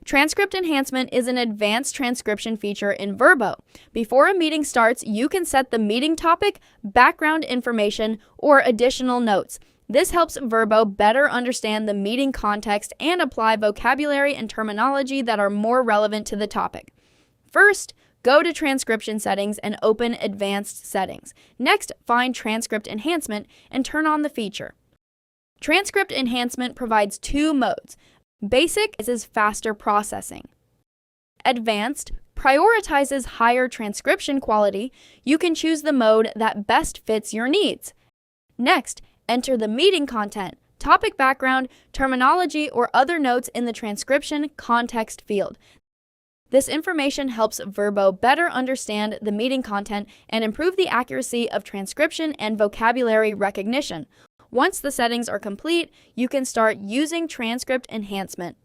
Transcript Enhancement is an advanced transcription feature in Vurbo. Before a meeting starts, you can set the meeting topic, background information, or additional notes. This helps Vurbo better understand the meeting context and apply vocabulary and terminology that are more relevant to the topic. First, go to Transcription Settings and open Advanced Settings. Next, find Transcript Enhancement and turn on the feature. Transcript Enhancement provides two modes. Basic is faster processing. Advanced prioritizes higher transcription quality. You can choose the mode that best fits your needs. Next, enter the meeting content, topic background, terminology, or other notes in the transcription context field. This information helps Vurbo better understand the meeting content and improve the accuracy of transcription and vocabulary recognition. Once the settings are complete, you can start using Transcript Enhancement.